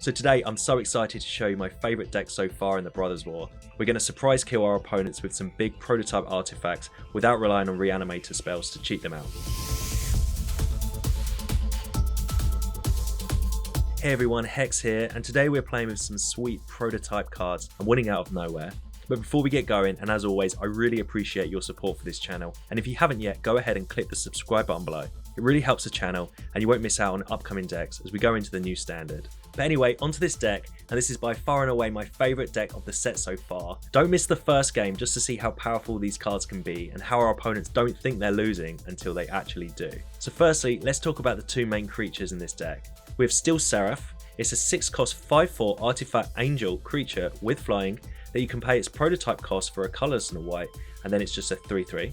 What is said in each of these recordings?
So today I'm so excited to show you my favourite deck so far in the Brothers War. We're going to surprise kill our opponents with some big prototype artifacts without relying on reanimator spells to cheat them out. Hey everyone, Hex here, and today we're playing with some sweet prototype cards and winning out of nowhere. But before we get going, and as always, I really appreciate your support for this channel, and if you haven't yet, go ahead and click the subscribe button below. It really helps the channel, and you won't miss out on upcoming decks as we go into the new standard. But anyway, onto this deck, and this is by far and away my favourite deck of the set so far. Don't miss the first game just to see how powerful these cards can be, and how our opponents don't think they're losing until they actually do. So firstly, let's talk about the two main creatures in this deck. We have Steel Seraph. It's a 6-cost 5/4 artifact angel creature with flying that you can pay its prototype cost for a colourless and a white, and then it's just a 3/3.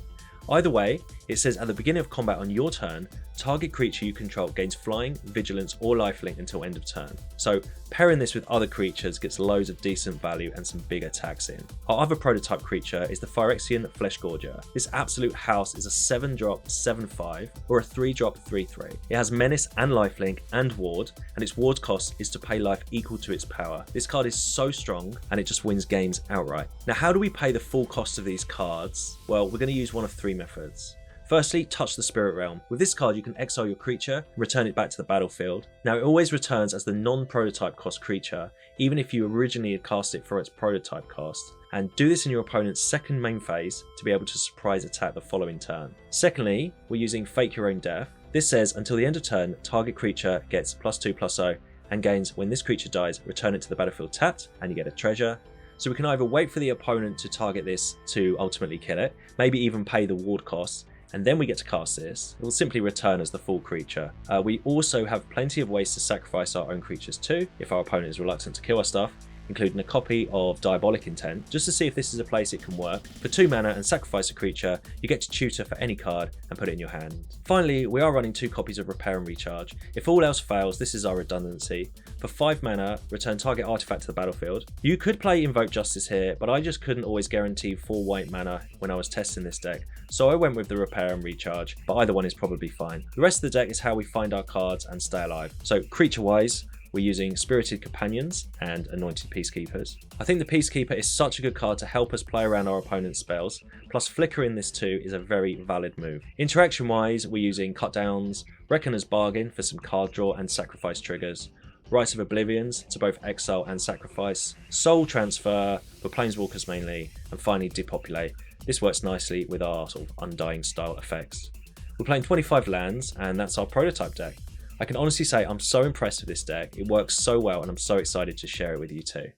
Either way, it says at the beginning of combat on your turn, target creature you control gains flying, vigilance or lifelink until end of turn. So pairing this with other creatures gets loads of decent value and some big attacks in. Our other prototype creature is the Phyrexian Fleshgorger. This absolute house is a 7-drop 7/5 or a 3-drop 3/3. It has menace and lifelink and ward, and its ward cost is to pay life equal to its power. This card is so strong and it just wins games outright. Now how do we pay the full cost of these cards? Well, we're going to use one of three methods. Firstly, touch the Spirit Realm. With this card you can exile your creature and return it back to the battlefield. Now it always returns as the non-prototype cost creature, even if you originally had cast it for its prototype cost, and do this in your opponent's second main phase to be able to surprise attack the following turn. Secondly, we're using Fake Your Own Death. This says until the end of turn, target creature gets +2/+0 and gains when this creature dies, return it to the battlefield tapped and you get a treasure. So we can either wait for the opponent to target this to ultimately kill it, maybe even pay the ward cost, and then we get to cast this. It will simply return as the full creature. We also have plenty of ways to sacrifice our own creatures too, if our opponent is reluctant to kill our stuff, including a copy of Diabolic Intent, just to see if this is a place it can work. For 2 mana and sacrifice a creature, you get to tutor for any card and put it in your hand. Finally, we are running 2 copies of Repair and Recharge. If all else fails, this is our redundancy. For 5 mana, return target artifact to the battlefield. You could play Invoke Justice here, but I just couldn't always guarantee 4 white mana when I was testing this deck, so I went with the Repair and Recharge, but either one is probably fine. The rest of the deck is how we find our cards and stay alive. So creature-wise, we're using Spirited Companions and Anointed Peacekeepers. I think the Peacekeeper is such a good card to help us play around our opponent's spells, plus Flicker in this too is a very valid move. Interaction wise, we're using Cut Downs, Reckoner's Bargain for some card draw and sacrifice triggers, Rite of Oblivions to both exile and sacrifice, Soul Transfer for Planeswalkers mainly, and finally Depopulate. This works nicely with our sort of undying style effects. We're playing 25 lands and that's our prototype deck. I can honestly say I'm so impressed with this deck, it works so well and I'm so excited to share it with you too.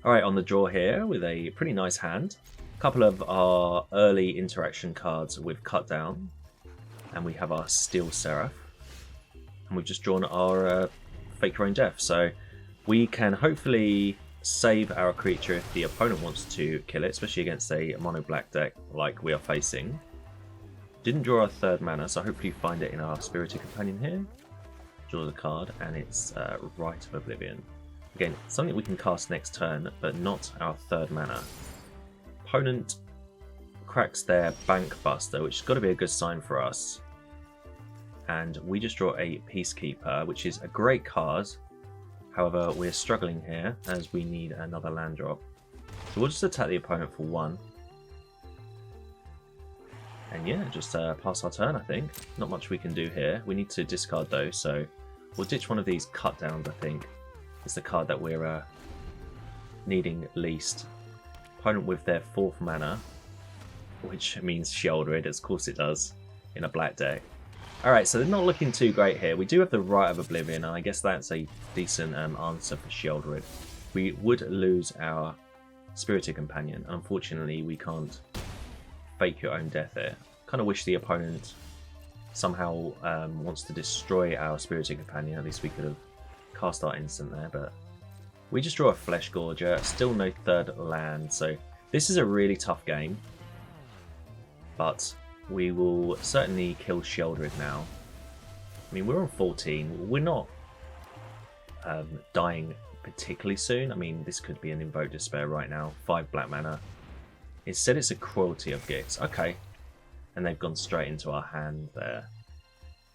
Alright, on the draw here with a pretty nice hand. A couple of our early interaction cards with Cut Down, and we have our Steel Seraph. And we've just drawn our Fake Your Own Death, so we can hopefully save our creature if the opponent wants to kill it, especially against a mono black deck like we are facing. Didn't draw our 3rd mana, so hopefully you find it in our Spirited Companion here. Draw the card, and it's Rite of Oblivion. Again, something we can cast next turn, but not our 3rd mana. Opponent cracks their Bank Buster, which has got to be a good sign for us. And we just draw a Peacekeeper, which is a great card. However, we're struggling here as we need another land drop. So we'll just attack the opponent for 1. And yeah, just pass our turn, I think. Not much we can do here. We need to discard those, so we'll ditch one of these Cut Downs, I think. It's the card that we're needing least. Opponent with their 4th mana, which means Sheoldred, of course it does, in a black deck. Alright, so they're not looking too great here. We do have the Rite of Oblivion, and I guess that's a decent answer for Sheoldred. We would lose our Spirited Companion. Unfortunately, we can't Fake Your Own Death here. Kind of wish the opponent somehow wants to destroy our Spirited Companion. At least we could have cast our instant there, but we just draw a Fleshgorger. Still no 3rd land, so this is a really tough game. But we will certainly kill Sheoldred now. I mean, we're on 14. We're not dying particularly soon. I mean, this could be an Invoke Despair right now. 5 black mana. Instead, it's a Cruelty of Gix. Okay. And they've gone straight into our hand there.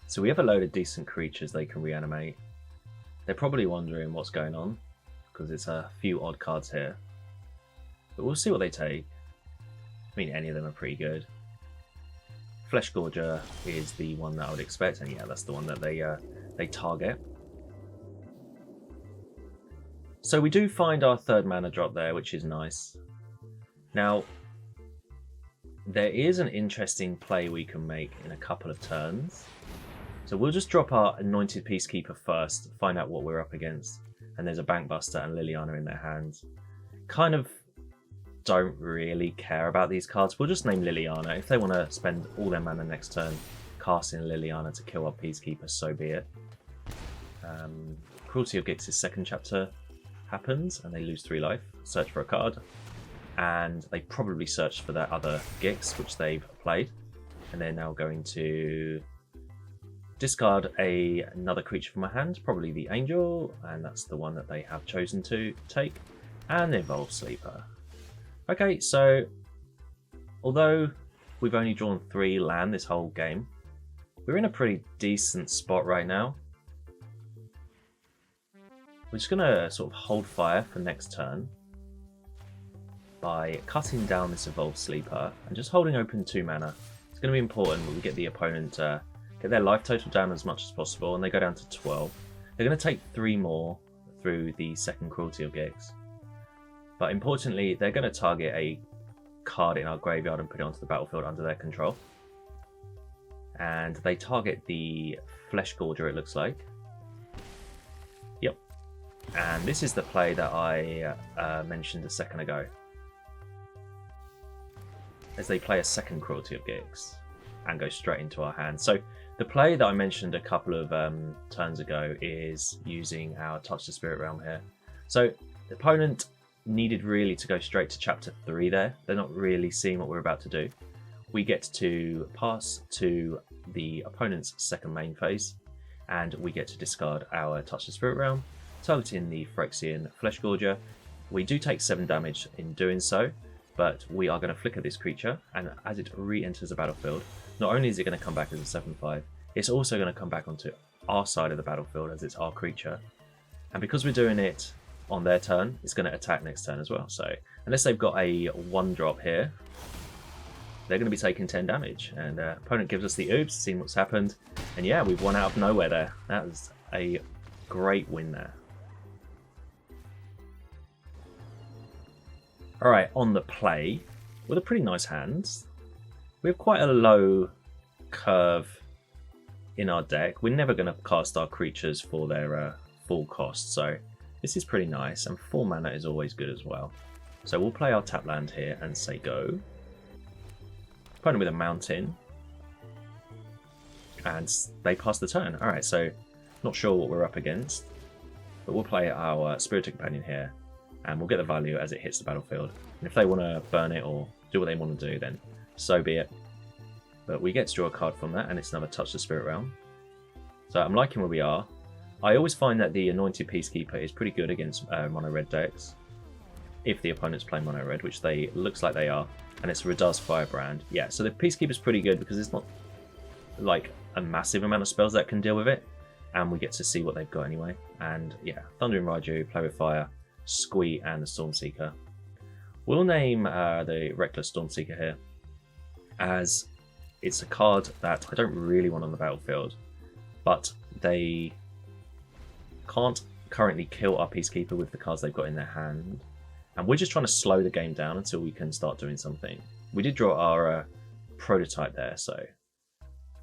So we have a load of decent creatures they can reanimate. They're probably wondering what's going on, because it's a few odd cards here. But we'll see what they take. I mean, any of them are pretty good. Fleshgorger is the one that I would expect, and yeah, that's the one that they target. So we do find our third mana drop there, which is nice. Now, there is an interesting play we can make in a couple of turns. So we'll just drop our Anointed Peacekeeper first, find out what we're up against. And there's a Bankbuster and Liliana in their hands. Kind of don't really care about these cards. We'll just name Liliana. If they want to spend all their mana next turn casting Liliana to kill our Peacekeeper, so be it. Cruelty of Gix's second chapter happens and they lose 3 life. Search for a card. And they probably searched for their other Gix, which they've played. And they're now going to discard another creature from my hand, probably the Angel, and that's the one that they have chosen to take. And Evolve Sleeper. Okay, so although we've only drawn 3 land this whole game, we're in a pretty decent spot right now. We're just going to sort of hold fire for next turn by cutting down this Evolve Sleeper and just holding open 2 mana. It's going to be important that we get the opponent get their life total down as much as possible, and they go down to 12. They're going to take 3 more through the second Cruelty of Gix. But importantly, they're going to target a card in our graveyard and put it onto the battlefield under their control. And they target the Fleshgorger, it looks like. Yep. And this is the play that I mentioned a second ago. As they play a second Cruelty of Gix and go straight into our hand. So the play that I mentioned a couple of turns ago is using our Touch the Spirit Realm here. So the opponent needed really to go straight to chapter 3 there. They're not really seeing what we're about to do. We get to pass to the opponent's second main phase, and we get to discard our Touch the Spirit Realm, targeting the Phyrexian Fleshgorger. We do take 7 damage in doing so, but we are going to flicker this creature, and as it re-enters the battlefield, not only is it going to come back as a 7/5, it's also going to come back onto our side of the battlefield as it's our creature. And because we're doing it on their turn, it's going to attack next turn as well. So unless they've got a 1-drop here, they're going to be taking 10 damage. And opponent gives us the oops, seeing what's happened. And yeah, we've won out of nowhere there. That was a great win there. Alright, on the play, with a pretty nice hand, we have quite a low curve in our deck. We're never going to cast our creatures for their full cost, so this is pretty nice, and 4 mana is always good as well. So we'll play our tap land here and say go. Opponent with a mountain. And they pass the turn. Alright, so not sure what we're up against, but we'll play our Spirited Companion here, and we'll get the value as it hits the battlefield. And if they want to burn it or do what they want to do, then so be it. But we get to draw a card from that, and it's another Touch the Spirit Realm. So I'm liking where we are. I always find that the Anointed Peacekeeper is pretty good against mono red decks, if the opponent's playing mono red, which they looks like they are, and it's Radah's Firebrand. Yeah, so the Peacekeeper's pretty good because it's not like a massive amount of spells that can deal with it, and we get to see what they've got anyway. And yeah, Thundering Raiju, Play with Fire, Squee, and the Stormseeker. We'll name the Reckless Stormseeker here, as it's a card that I don't really want on the battlefield, but they can't currently kill our Peacekeeper with the cards they've got in their hand, and we're just trying to slow the game down until we can start doing something. We did draw our prototype there, so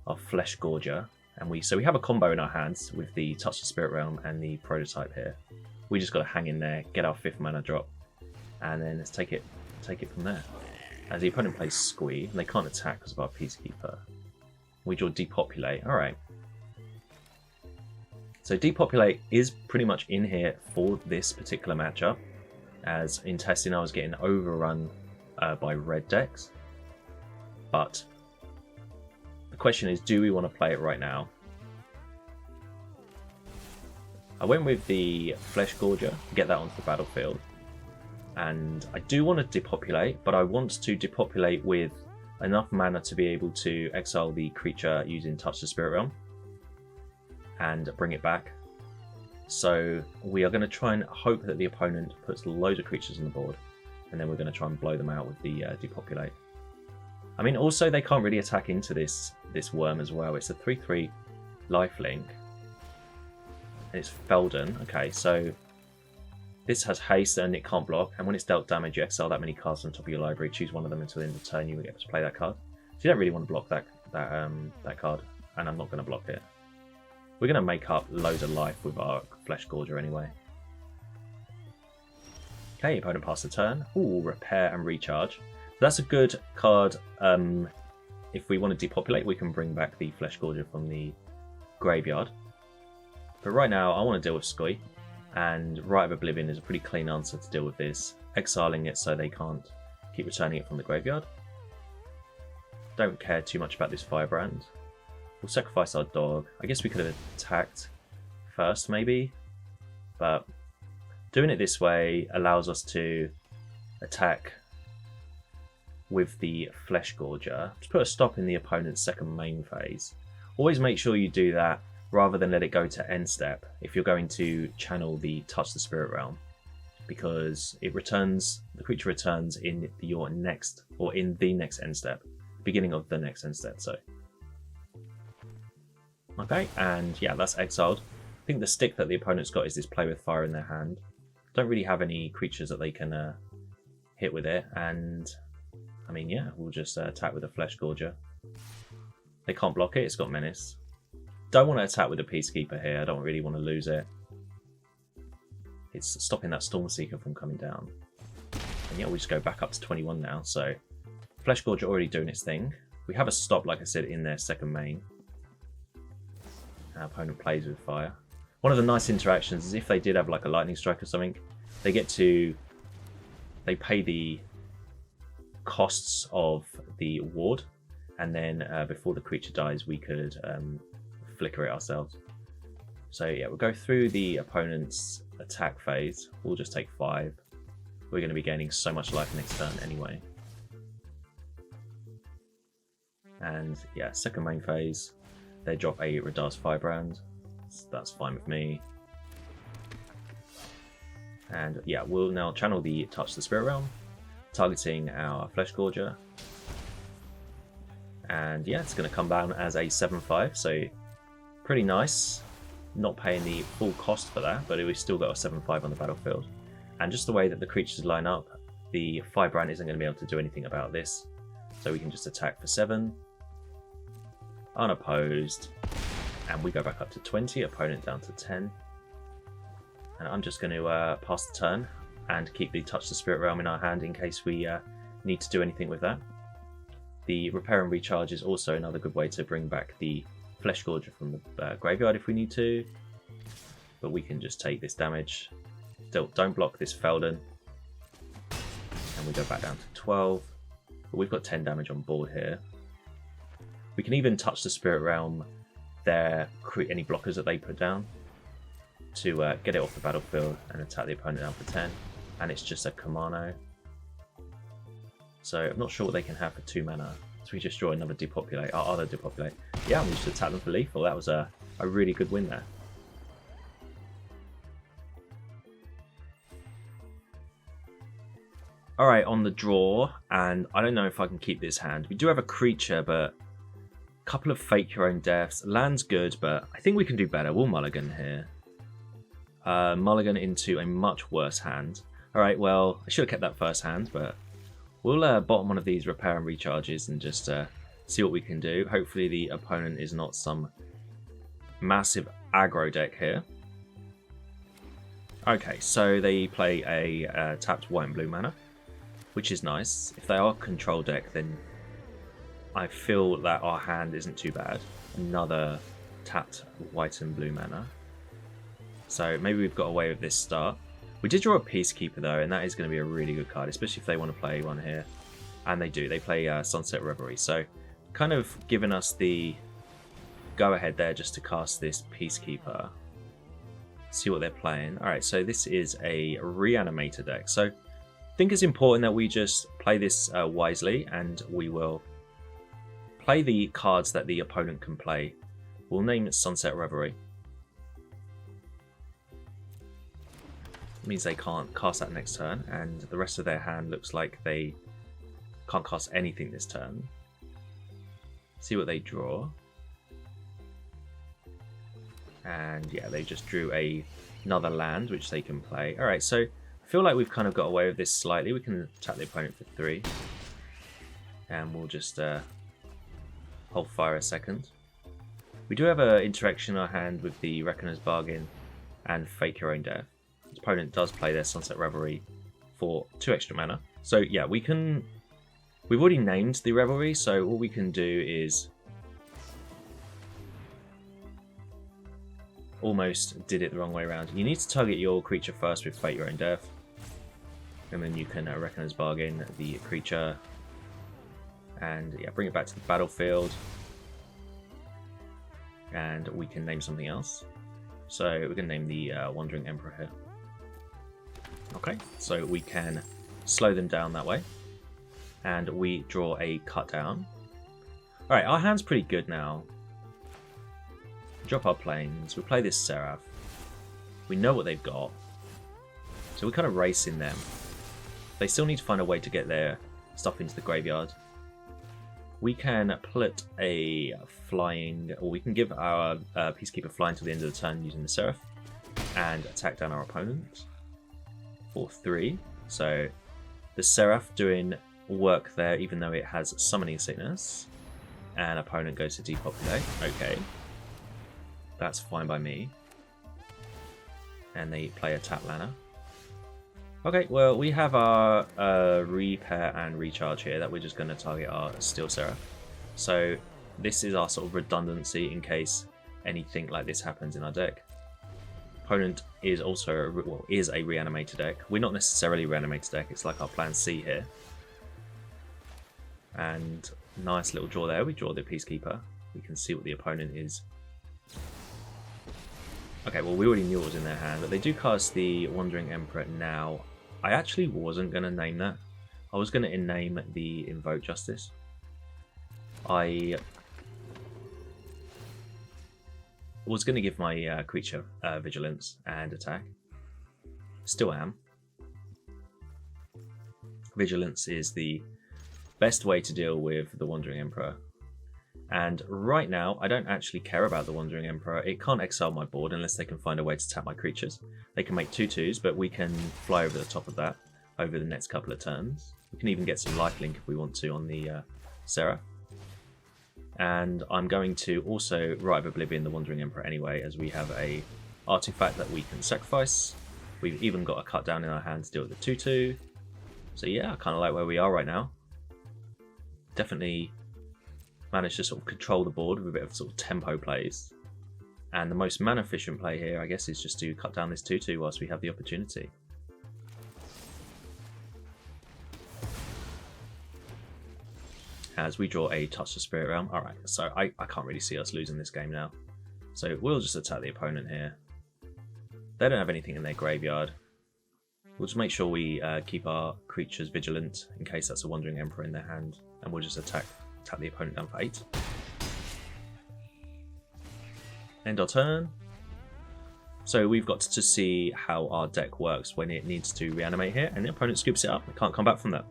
our Fleshgorger, and we have a combo in our hands with the Touch the Spirit Realm and the prototype here. We just got to hang in there, get our 5th mana drop, and then let's take it from there. As the opponent plays Squee, and they can't attack because of our Peacekeeper. We draw Depopulate. Alright. So Depopulate is pretty much in here for this particular matchup, as in testing I was getting overrun by red decks. But the question is, do we want to play it right now? I went with the Fleshgorger to get that onto the battlefield. And I do want to depopulate, but I want to depopulate with enough mana to be able to exile the creature using Touch the Spirit Realm and bring it back. So we are going to try and hope that the opponent puts loads of creatures on the board, and then we're going to try and blow them out with the Depopulate. I mean, also they can't really attack into this worm as well. It's a 3/3 lifelink, and it's Felden. Okay, so this has haste and it can't block, and when it's dealt damage, you exile that many cards on top of your library. Choose one of them until the end of the turn. You get to play that card. So you don't really want to block that card, and I'm not going to block it. We're going to make up loads of life with our Fleshgorger anyway. Okay, opponent passed the turn. Ooh, repair and recharge. That's a good card. If we want to depopulate, we can bring back the Fleshgorger from the graveyard. But right now, I want to deal with Skoy, and Rite of Oblivion is a pretty clean answer to deal with this. Exiling it so they can't keep returning it from the graveyard. Don't care too much about this Firebrand. We'll sacrifice our dog. I guess we could have attacked first, maybe. But doing it this way allows us to attack with the Fleshgorger to put a stop in the opponent's second main phase. Always make sure you do that rather than let it go to end step if you're going to channel the Touch the Spirit Realm, because it returns, the creature returns in your next, or in the next end step, beginning of the next end step. So okay, and yeah, that's exiled. I think the stick that the opponent's got is this Play with Fire in their hand. Don't really have any creatures that they can hit with it, and I mean, yeah, we'll just attack with a Fleshgorger. They can't block it, it's got Menace. Don't want to attack with a Peacekeeper here, I don't really want to lose it. It's stopping that Stormseeker from coming down. And yeah, we just go back up to 21 now, so Fleshgorger already doing its thing. We have a stop, like I said, in their second main. Our opponent plays with fire. One of the nice interactions is if they did have like a lightning strike or something, they pay the costs of the ward, and then before the creature dies we could flicker it ourselves. So yeah, we'll go through the opponent's attack phase. We'll just take 5. We're going to be gaining so much life next turn anyway. And yeah, second main phase, they drop a Radar's Firebrand. So that's fine with me. And yeah, we'll now channel the Touch the Spirit Realm, targeting our Fleshgorger. And yeah, it's going to come down as a 7/5, so pretty nice. Not paying the full cost for that, but we've still got a 7/5 on the battlefield. And just the way that the creatures line up, the Firebrand isn't going to be able to do anything about this. So we can just attack for 7, unopposed, and we go back up to 20, opponent down to 10. And I'm just going to pass the turn and keep the Touch the Spirit Realm in our hand in case we need to do anything with that. The Repair and Recharge is also another good way to bring back the Fleshgorger from the graveyard if we need to, but we can just take this damage. Don't block this Felden, and we go back down to 12. But we've got 10 damage on board here. We can even Touch the Spirit Realm any blockers that they put down to get it off the battlefield and attack the opponent down for 10. And it's just a Kamano. So I'm not sure what they can have for 2 mana. So we just draw another Depopulate, our other Depopulate. Yeah, we just attack them for lethal. That was a really good win there. Alright, on the draw, and I don't know if I can keep this hand. We do have a creature, but a couple of Fake Your Own Deaths. Land's good, but I think we can do better. We'll mulligan here. Mulligan into a much worse hand. Alright, well, I should have kept that first hand, but we'll bottom one of these Repair and Recharges and just see what we can do. Hopefully the opponent is not some massive aggro deck here. Okay, so they play a tapped white and blue mana, which is nice. If they are control deck, then I feel that our hand isn't too bad. Another tapped white and blue mana. So maybe we've got away with this start. We did draw a Peacekeeper though, and that is going to be a really good card, especially if they want to play one here. And they do. They play Sunset Reverie. So kind of giving us the go-ahead there just to cast this Peacekeeper. See what they're playing. Alright, so this is a Reanimator deck. So I think it's important that we just play this wisely, and we will play the cards that the opponent can play. We'll name it Sunset Reverie. It means they can't cast that next turn, and the rest of their hand looks like they can't cast anything this turn. See what they draw. And yeah, they just drew another land which they can play. Alright, so I feel like we've kind of got away with this slightly. We can attack the opponent for 3. And we'll just hold fire a second. We do have an interaction in our hand with the Reckoner's Bargain and Fake Your Own Death. His opponent does play their Sunset Revelry for 2 extra mana. So yeah, we've already named the Revelry, so all we can do is almost did it the wrong way around. You need to target your creature first with Fate Your Own Death, and then you can Reckoner's Bargain the creature, and yeah, bring it back to the battlefield, and we can name something else. So we're going to name the Wandering Emperor here. Okay, so we can slow them down that way, and we draw a cut down. Alright, our hand's pretty good now. Drop our planes, we play this Seraph. We know what they've got, so we're kind of racing them. They still need to find a way to get their stuff into the graveyard. We can put a flying, or we can give our Peacekeeper flying to the end of the turn using the Seraph, and attack down our opponent for 3. So the Seraph doing work there, even though it has Summoning Sickness, and opponent goes to Depopulate. Okay. That's fine by me. And they play a tap Lana. Okay, well, we have our repair and recharge here that we're just going to target our Steel Seraph. So this is our sort of redundancy in case anything like this happens in our deck. Opponent is also is a reanimated deck. We're not necessarily a reanimated deck. It's like our plan C here. And nice little draw there. We draw the Peacekeeper. We can see what the opponent is. Okay, well, we already knew what was in their hand, but they do cast the Wandering Emperor now. I actually wasn't going to name that. I was going to name the Invoke Justice. I was going to give my creature Vigilance and attack. Still am. Vigilance is the best way to deal with the Wandering Emperor. And right now, I don't actually care about the Wandering Emperor. It can't exile my board unless they can find a way to tap my creatures. They can make 2/2s, but we can fly over the top of that over the next couple of turns. We can even get some lifelink if we want to on the Seraph. And I'm going to also Rite of Oblivion the Wandering Emperor anyway, as we have a artifact that we can sacrifice. We've even got a cut down in our hand to deal with the 2/2. So yeah, I kind of like where we are right now. Definitely managed to sort of control the board with a bit of sort of tempo plays. And the most mana efficient play here, I guess, is just to cut down this 2/2 whilst we have the opportunity. As we draw a Touch the Spirit Realm. Alright, so I can't really see us losing this game now. So we'll just attack the opponent here. They don't have anything in their graveyard. We'll just make sure we keep our creatures vigilant in case that's a Wandering Emperor in their hand. And we'll just attack the opponent down for 8. End our turn. So we've got to see how our deck works when it needs to reanimate here, and the opponent scoops it up. It can't come back from that.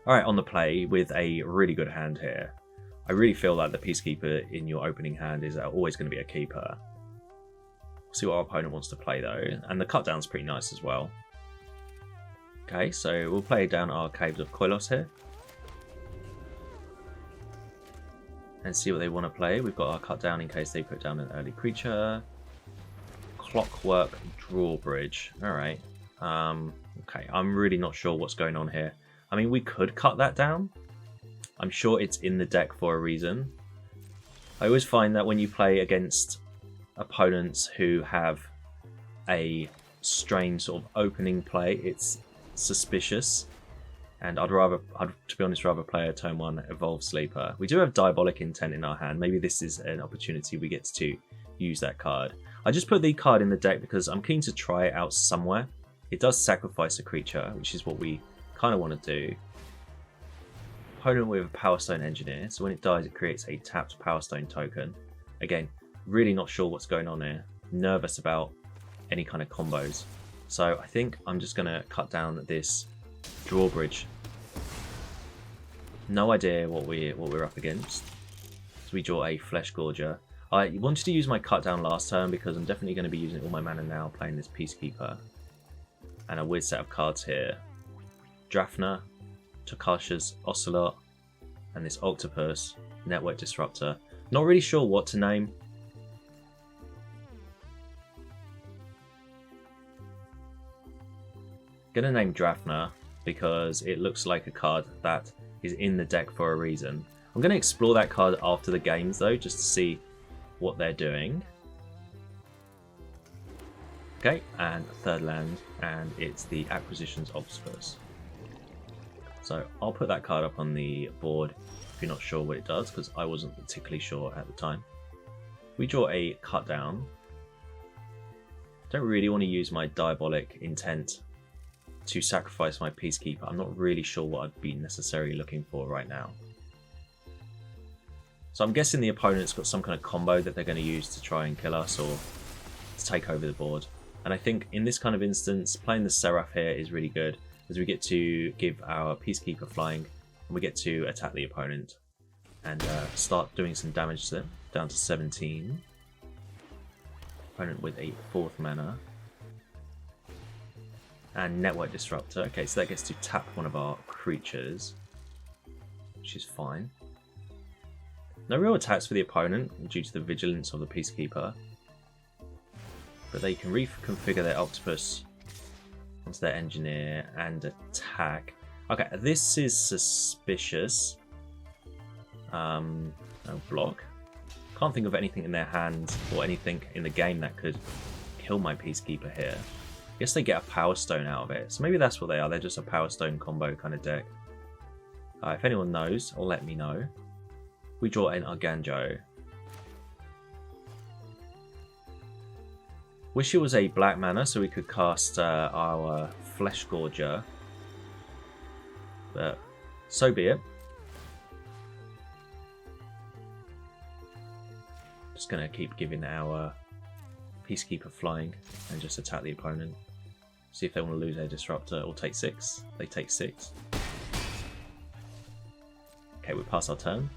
Alright, on the play with a really good hand here. I really feel like the Peacekeeper in your opening hand is always going to be a keeper. We'll see what our opponent wants to play though, and the cut down's pretty nice as well. Okay, so we'll play down our Caves of Koilos here. And see what they want to play. We've got our cut down in case they put down an early creature. Clockwork Drawbridge. Alright. Okay, I'm really not sure what's going on here. I mean, we could cut that down. I'm sure it's in the deck for a reason. I always find that when you play against opponents who have a strange sort of opening play, it's suspicious, and I'd to be honest rather play a turn 1 Evolved Sleeper. We do have Diabolic Intent in our hand. Maybe this is an opportunity we get to use that card. I just put the card in the deck because I'm keen to try it out somewhere. It does sacrifice a creature, which is what we kind of want to do. Opponent with a Power Stone Engineer, so when it dies it creates a tapped Power Stone token. Again, really not sure what's going on here. nervous about any kind of combos. So I think I'm just going to cut down this drawbridge. No idea what we're up against. So we draw a Fleshgorger. I wanted to use my cut down last turn because I'm definitely going to be using all my mana now playing this Peacekeeper. And a weird set of cards here. Drafna, Takasha's Ocelot, and this Octopus, Network Disruptor. Not really sure what to name. Gonna name Drafna because it looks like a card that is in the deck for a reason. I'm gonna explore that card after the games though, just to see what they're doing. Okay, and a third land, and it's the Acquisitions Octopus. So I'll put that card up on the board if you're not sure what it does, because I wasn't particularly sure at the time. We draw a cut down. Don't really want to use my Diabolic Intent to sacrifice my Peacekeeper. I'm not really sure what I'd be necessarily looking for right now. So I'm guessing the opponent's got some kind of combo that they're going to use to try and kill us or to take over the board. And I think in this kind of instance, playing the Seraph here is really good, as we get to give our Peacekeeper flying, and we get to attack the opponent and start doing some damage to them, down to 17. Opponent with a 4th mana. And Network Disruptor. Okay, so that gets to tap one of our creatures, which is fine. No real attacks for the opponent due to the vigilance of the Peacekeeper. But they can reconfigure their Octopus onto their Engineer and attack. Okay, this is suspicious. No block. Can't think of anything in their hand or anything in the game that could kill my Peacekeeper here. I guess they get a Power Stone out of it. So maybe that's what they are. They're just a Power Stone combo kind of deck. If anyone knows, let me know. We draw an Eiganjo. Wish it was a black mana so we could cast our Fleshgorger. But so be it. Just going to keep giving our Peacekeeper flying and just attack the opponent. See if they want to lose their Disruptor or take 6. They take 6. Okay, we pass our turn.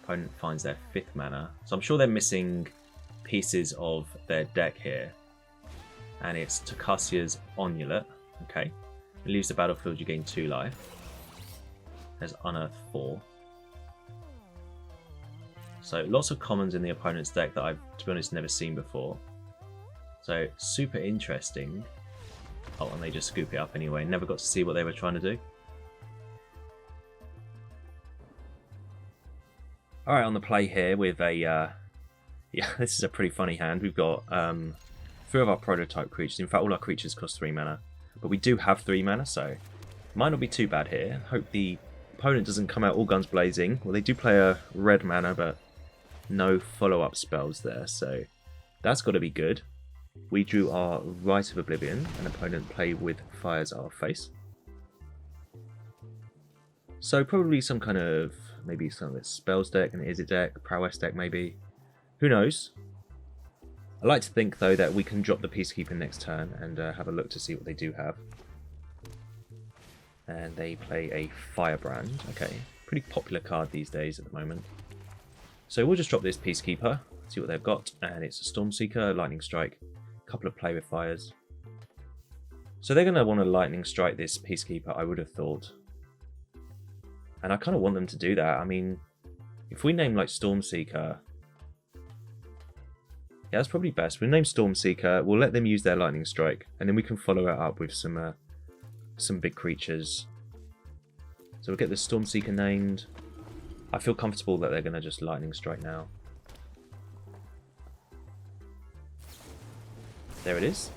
Opponent finds their 5th mana. So I'm sure they're missing pieces of their deck here. And it's Takasha's Onulet. Okay. You leaves the battlefield, you gain 2 life. There's Unearth 4. So lots of commons in the opponent's deck that I've, to be honest, never seen before. So super interesting. Oh, and they just scoop it up anyway. Never got to see what they were trying to do. Alright, on the play here with a... yeah, this is a pretty funny hand. We've got 3 of our prototype creatures. In fact, all our creatures cost 3 mana. But we do have 3 mana, so it might not be too bad here. Hope the opponent doesn't come out all guns blazing. Well, they do play a red mana, but no follow-up spells there, so that's got to be good. We drew our Rite of Oblivion, and opponent play with Fires Our Face. So probably some kind of, maybe some of this spells deck, an Izzet deck, prowess deck maybe. Who knows? I like to think though that we can drop the Peacekeeper next turn and have a look to see what they do have. And they play a Firebrand. Okay, pretty popular card these days at the moment. So we'll just drop this Peacekeeper, see what they've got, and it's a Stormseeker, Lightning Strike, a couple of Play with Fires. So they're going to want to Lightning Strike this Peacekeeper, I would have thought. And I kind of want them to do that. I mean, if we name like Stormseeker, yeah, that's probably best. We'll name Stormseeker, we'll let them use their Lightning Strike, and then we can follow it up with some big creatures. So we'll get the Stormseeker named. I feel comfortable that they're going to just Lightning Strike now. There it is.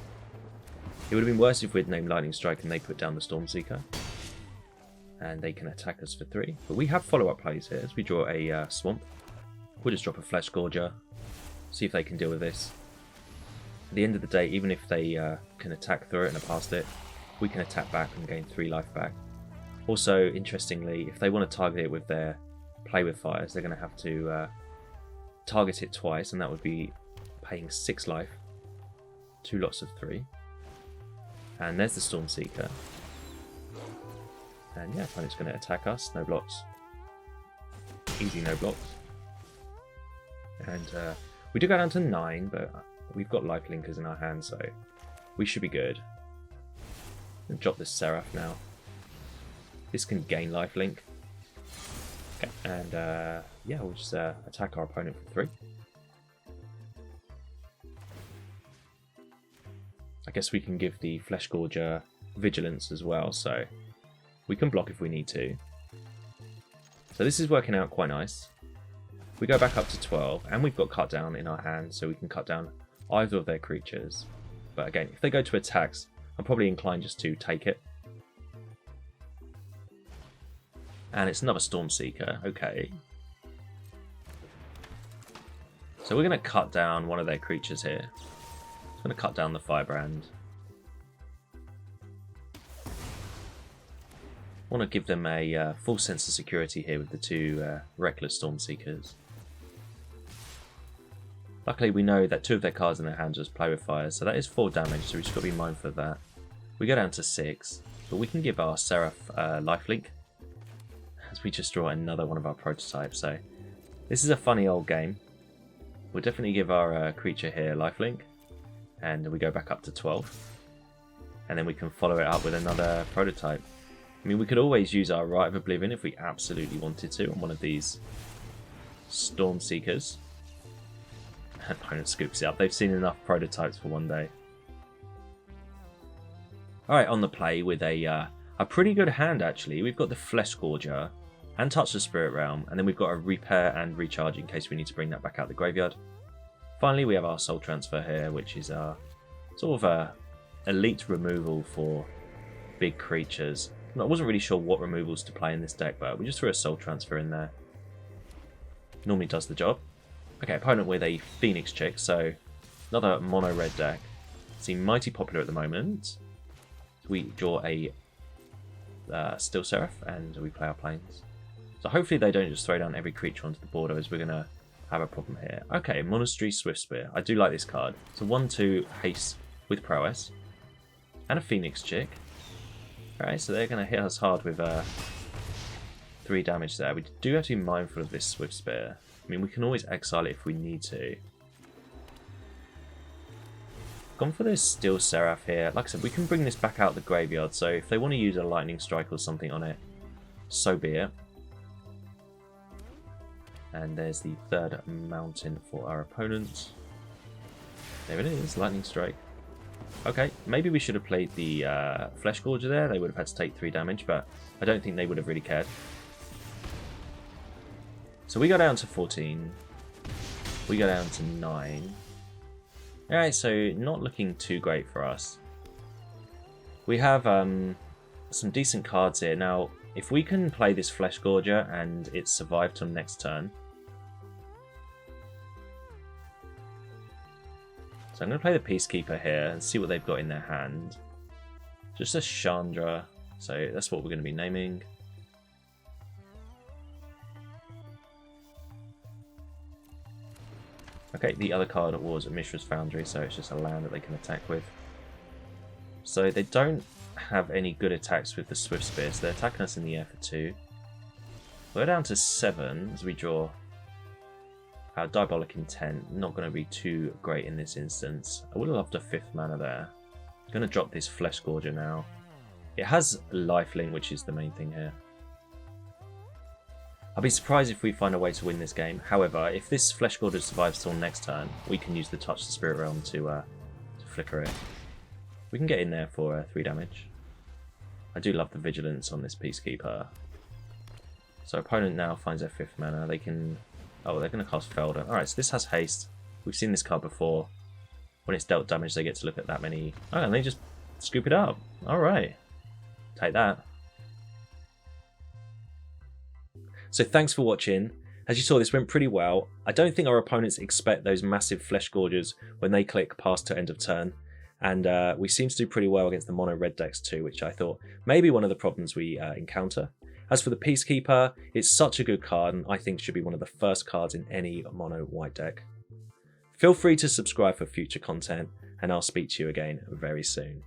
It would have been worse if we'd named Lightning Strike and they put down the Stormseeker. And they can attack us for 3. But we have follow-up plays here. As we draw a Swamp. We'll just drop a Fleshgorger. See if they can deal with this. At the end of the day, even if they can attack through it and are past it, we can attack back and gain 3 life back. Also, interestingly, if they want to target it with their Play with Fires, they're going to have to target it twice, and that would be paying 6 life. 2 lots of 3. And there's the Stormseeker. And yeah, opponent's going to attack us. No blocks. Easy no blocks. And we do go down to 9, but we've got Lifelinkers in our hand, so we should be good. And drop this Seraph now. This can gain lifelink. Okay, and yeah, we'll just attack our opponent for 3. I guess we can give the Fleshgorger vigilance as well, so we can block if we need to. So this is working out quite nice. We go back up to 12, and we've got cut down in our hand, so we can cut down either of their creatures. But again, if they go to attacks, I'm probably inclined just to take it. And it's another Stormseeker, okay. So we're going to cut down one of their creatures here. I'm going to cut down the Firebrand. I want to give them a full sense of security here with the 2 Reckless Stormseekers. Luckily we know that 2 of their cards in their hand just play with fire, so that is 4 damage, so we just got to be mindful of that. We go down to 6, but we can give our Seraph lifelink, as we just draw another one of our prototypes, so this is a funny old game. We'll definitely give our creature here lifelink, and we go back up to 12, and then we can follow it up with another prototype. I mean, we could always use our Rite of Oblivion if we absolutely wanted to on one of these Stormseekers. Opponent scoops it up. They've seen enough prototypes for one day. Alright, on the play with a pretty good hand actually. We've got the Fleshgorger and Touch the Spirit Realm, and then we've got a Repair and Recharge in case we need to bring that back out the graveyard. Finally, we have our Soul Transfer here, which is our sort of a elite removal for big creatures. I wasn't really sure what removals to play in this deck, but we just threw a Soul Transfer in there. Normally does the job. Okay, opponent with a Phoenix Chick, so another mono red deck. Seem mighty popular at the moment. So we draw a Steel Seraph and we play our planes. So hopefully they don't just throw down every creature onto the board, as we're going to have a problem here. Okay, Monastery Swiftspear. I do like this card. It's a 1/2 haste with prowess and a Phoenix Chick. Alright, so they're going to hit us hard with 3 damage there. We do have to be mindful of this Swiftspear. I mean, we can always exile it if we need to. Gone for this Steel Seraph here. Like I said, we can bring this back out the graveyard, so if they want to use a Lightning Strike or something on it, so be it. And there's the 3rd mountain for our opponent. There it is, Lightning Strike. Okay, maybe we should have played the Fleshgorger there. They would have had to take 3 damage, but I don't think they would have really cared. So we go down to 14. We go down to 9. Alright, so not looking too great for us. We have some decent cards here. Now, if we can play this Fleshgorger and it survive till next turn. So I'm going to play the Peacekeeper here and see what they've got in their hand. Just a Chandra, so that's what we're going to be naming. Okay, the other card was Mishra's Foundry, so it's just a land that they can attack with. So they don't have any good attacks with the Swiftspear, so they're attacking us in the air for 2. We're down to 7 as we draw our Diabolic Intent. Not going to be too great in this instance. I would have loved a 5th mana there. I'm going to drop this Fleshgorger now. It has lifelink, which is the main thing here. I'll be surprised if we find a way to win this game. However, if this Fleshgorger survives till next turn, we can use the Touch the Spirit Realm to flicker it. We can get in there for 3 damage. I do love the vigilance on this Peacekeeper. So opponent now finds their 5th mana. They can... Oh, they're going to cast Felder. Alright, so this has haste. We've seen this card before. When it's dealt damage, they get to look at that many... Oh, and they just scoop it up. Alright. Take that. So thanks for watching. As you saw, this went pretty well. I don't think our opponents expect those massive Fleshgorgers when they click past to end of turn. And we seem to do pretty well against the mono red decks too, which I thought may be one of the problems we encounter. As for the Peacekeeper, it's such a good card and I think should be one of the first cards in any mono white deck. Feel free to subscribe for future content, and I'll speak to you again very soon.